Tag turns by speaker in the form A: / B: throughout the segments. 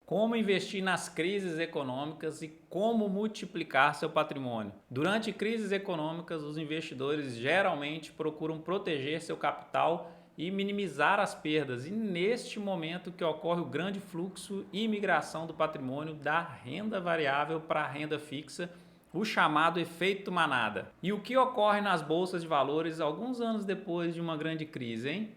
A: Como investir nas crises econômicas e como multiplicar seu patrimônio. Durante crises econômicas, os investidores geralmente procuram proteger seu capital e minimizar as perdas, e neste momento que ocorre o grande fluxo e migração do patrimônio da renda variável para a renda fixa, o chamado efeito manada. E o que ocorre nas bolsas de valores alguns anos depois de uma grande crise, hein?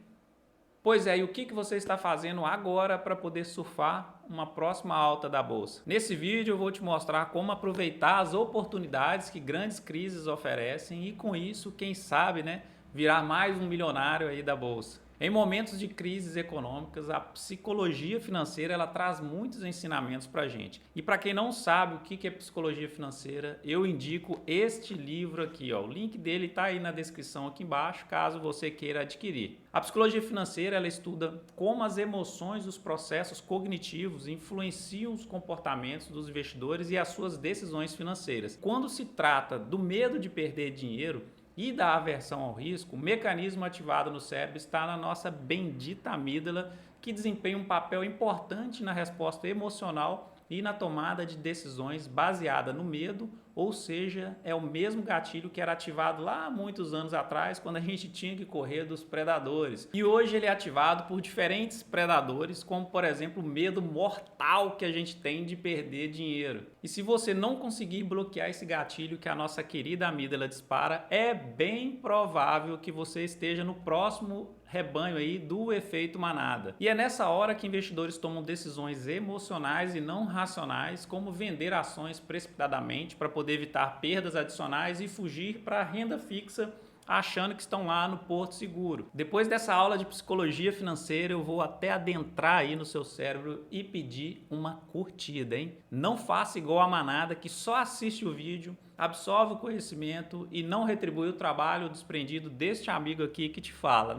A: Pois é, e o que você está fazendo agora para poder surfar uma próxima alta da bolsa? Nesse vídeo eu vou te mostrar como aproveitar as oportunidades que grandes crises oferecem e com isso, quem sabe, virar mais um milionário aí da bolsa. Em momentos de crises econômicas, a psicologia financeira ela traz muitos ensinamentos para a gente. E para quem não sabe o que é psicologia financeira, eu indico este livro aqui. O link dele está aí na descrição aqui embaixo, caso você queira adquirir. A psicologia financeira ela estuda como as emoções e os processos cognitivos influenciam os comportamentos dos investidores e as suas decisões financeiras. Quando se trata do medo de perder dinheiro e da aversão ao risco, o mecanismo ativado no cérebro está na nossa bendita amígdala, que desempenha um papel importante na resposta emocional e na tomada de decisões baseada no medo, ou seja, é o mesmo gatilho que era ativado lá há muitos anos atrás, quando a gente tinha que correr dos predadores. E hoje ele é ativado por diferentes predadores, como por exemplo o medo mortal que a gente tem de perder dinheiro. E se você não conseguir bloquear esse gatilho que a nossa querida amígdala dispara, é bem provável que você esteja no próximo rebanho aí do efeito manada. E é nessa hora que investidores tomam decisões emocionais e não racionais, como vender ações precipitadamente para poder evitar perdas adicionais e fugir para a renda fixa, achando que estão lá no porto seguro. Depois dessa aula de psicologia financeira, eu vou até adentrar aí no seu cérebro e pedir uma curtida, hein? Não faça igual a manada que só assiste o vídeo, absorve o conhecimento e não retribui o trabalho desprendido deste amigo aqui que te fala,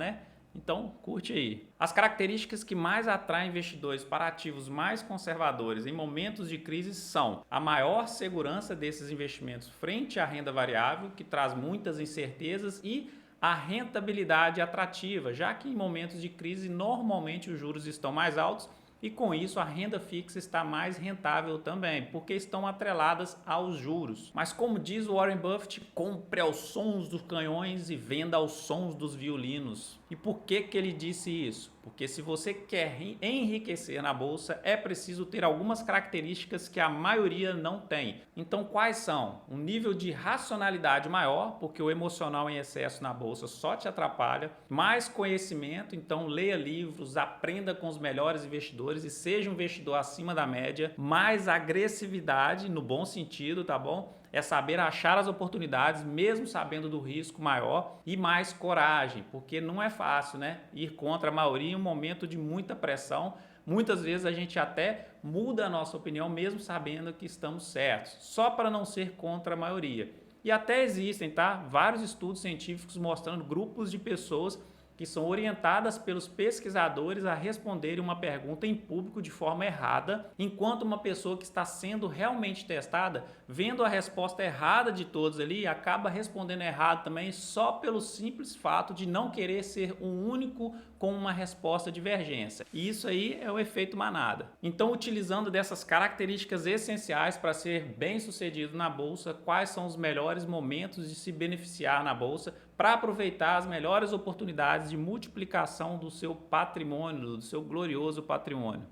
A: Então, curte aí. As características que mais atraem investidores para ativos mais conservadores em momentos de crise são a maior segurança desses investimentos frente à renda variável, que traz muitas incertezas, e a rentabilidade atrativa, já que em momentos de crise normalmente os juros estão mais altos e com isso a renda fixa está mais rentável também, porque estão atreladas aos juros. Mas como diz o Warren Buffett, compre aos sons dos canhões e venda aos sons dos violinos. E por que ele disse isso? Porque se você quer enriquecer na bolsa, é preciso ter algumas características que a maioria não tem. Então quais são? Um nível de racionalidade maior, porque o emocional em excesso na bolsa só te atrapalha. Mais conhecimento, então leia livros, aprenda com os melhores investidores e seja um investidor acima da média. Mais agressividade, no bom sentido, tá bom? É saber achar as oportunidades, mesmo sabendo do risco maior, e mais coragem, porque não é fácil, ir contra a maioria em um momento de muita pressão. Muitas vezes a gente até muda a nossa opinião, mesmo sabendo que estamos certos, só para não ser contra a maioria. E até existem, vários estudos científicos mostrando grupos de pessoas que são orientadas pelos pesquisadores a responderem uma pergunta em público de forma errada, enquanto uma pessoa que está sendo realmente testada, vendo a resposta errada de todos ali, acaba respondendo errado também só pelo simples fato de não querer ser o único com uma resposta divergência. E isso aí é o efeito manada. Então, utilizando dessas características essenciais para ser bem sucedido na bolsa, quais são os melhores momentos de se beneficiar na bolsa para aproveitar as melhores oportunidades de multiplicação do seu patrimônio, do seu glorioso patrimônio.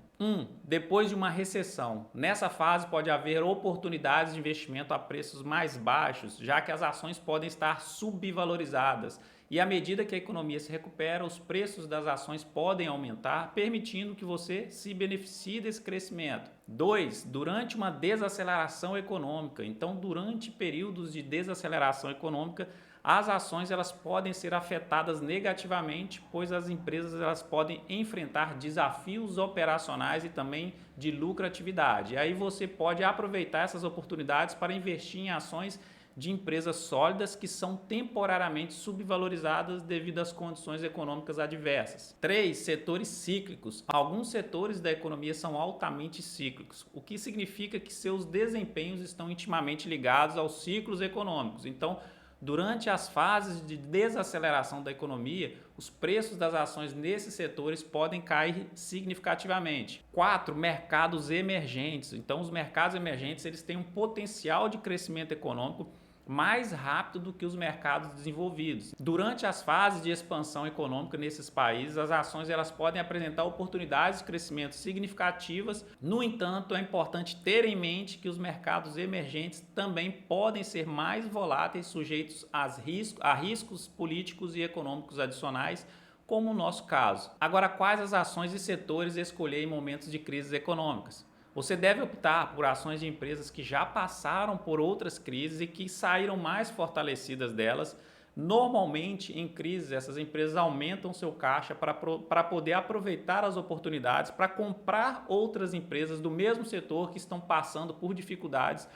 A: Depois de uma recessão. Nessa fase pode haver oportunidades de investimento a preços mais baixos, já que as ações podem estar subvalorizadas. E à medida que a economia se recupera, os preços das ações podem aumentar, permitindo que você se beneficie desse crescimento. 2. Durante uma desaceleração econômica. Então, durante períodos de desaceleração econômica, as ações elas podem ser afetadas negativamente, pois as empresas elas podem enfrentar desafios operacionais e também de lucratividade. E aí você pode aproveitar essas oportunidades para investir em ações de empresas sólidas que são temporariamente subvalorizadas devido às condições econômicas adversas. 3. Setores cíclicos. Alguns setores da economia são altamente cíclicos, o que significa que seus desempenhos estão intimamente ligados aos ciclos econômicos. Então, Durante as fases de desaceleração da economia, os preços das ações nesses setores podem cair significativamente. 4. Mercados emergentes. Então, os mercados emergentes eles têm um potencial de crescimento econômico mais rápido do que os mercados desenvolvidos. Durante as fases de expansão econômica nesses países, as ações elas podem apresentar oportunidades de crescimento significativas. No entanto, é importante ter em mente que os mercados emergentes também podem ser mais voláteis, sujeitos a riscos políticos e econômicos adicionais, como o nosso caso. Agora, quais as ações e setores escolher em momentos de crises econômicas? Você deve optar por ações de empresas que já passaram por outras crises e que saíram mais fortalecidas delas. Normalmente, em crises, essas empresas aumentam seu caixa para poder aproveitar as oportunidades para comprar outras empresas do mesmo setor que estão passando por dificuldades.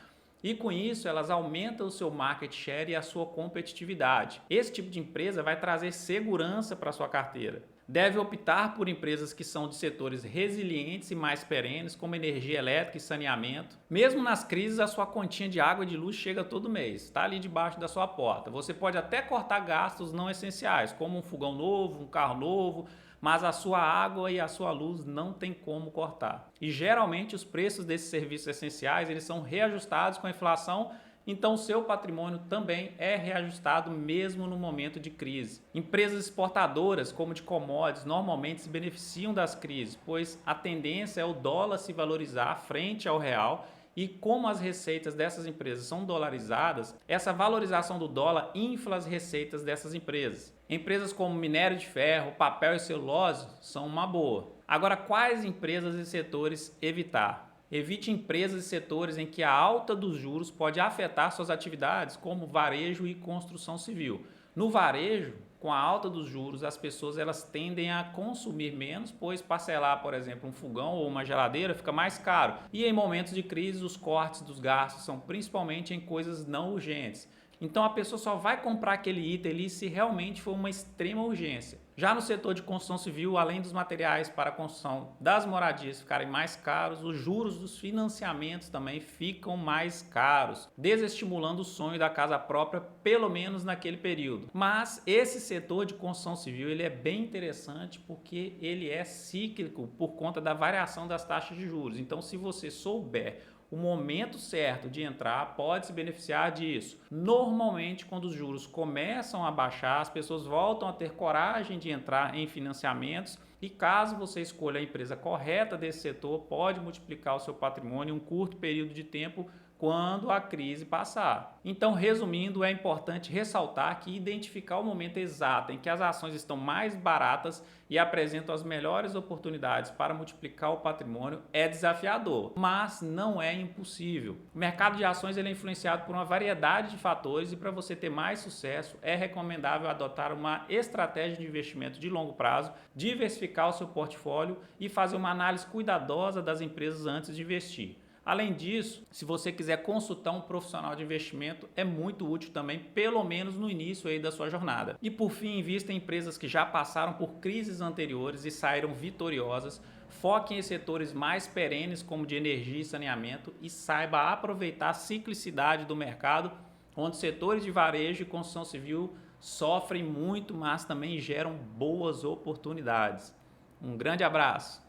A: E com isso, elas aumentam o seu market share e a sua competitividade. Esse tipo de empresa vai trazer segurança para a sua carteira. Deve optar por empresas que são de setores resilientes e mais perenes, como energia elétrica e saneamento. Mesmo nas crises, a sua continha de água e de luz chega todo mês, está ali debaixo da sua porta. Você pode até cortar gastos não essenciais, como um fogão novo, um carro novo, mas a sua água e a sua luz não tem como cortar. E geralmente os preços desses serviços essenciais eles são reajustados com a inflação. Então, o seu patrimônio também é reajustado mesmo no momento de crise. Empresas exportadoras, como de commodities, normalmente se beneficiam das crises, pois a tendência é o dólar se valorizar frente ao real e como as receitas dessas empresas são dolarizadas, essa valorização do dólar infla as receitas dessas empresas. Empresas como minério de ferro, papel e celulose são uma boa. Agora, quais empresas e setores evitar? Evite empresas e setores em que a alta dos juros pode afetar suas atividades, como varejo e construção civil. No varejo, com a alta dos juros, as pessoas elas tendem a consumir menos, pois parcelar, por exemplo, um fogão ou uma geladeira fica mais caro. E em momentos de crise, os cortes dos gastos são principalmente em coisas não urgentes. Então a pessoa só vai comprar aquele item ali se realmente for uma extrema urgência. Já no setor de construção civil, além dos materiais para a construção das moradias ficarem mais caros, os juros dos financiamentos também ficam mais caros, desestimulando o sonho da casa própria, pelo menos naquele período. Mas esse setor de construção civil ele é bem interessante porque ele é cíclico por conta da variação das taxas de juros. Então, se você souber o momento certo de entrar, pode se beneficiar disso. Normalmente, quando os juros começam a baixar, as pessoas voltam a ter coragem de entrar em financiamentos e caso você escolha a empresa correta desse setor, pode multiplicar o seu patrimônio em um curto período de tempo quando a crise passar. Então, resumindo, é importante ressaltar que identificar o momento exato em que as ações estão mais baratas e apresentam as melhores oportunidades para multiplicar o patrimônio é desafiador, mas não é impossível. O mercado de ações ele é influenciado por uma variedade de fatores e para você ter mais sucesso é recomendável adotar uma estratégia de investimento de longo prazo, diversificar o seu portfólio e fazer uma análise cuidadosa das empresas antes de investir. Além disso, se você quiser consultar um profissional de investimento, é muito útil também, pelo menos no início aí da sua jornada. E por fim, invista em empresas que já passaram por crises anteriores e saíram vitoriosas. Foque em setores mais perenes, como de energia e saneamento, e saiba aproveitar a ciclicidade do mercado, onde setores de varejo e construção civil sofrem muito, mas também geram boas oportunidades. Um grande abraço!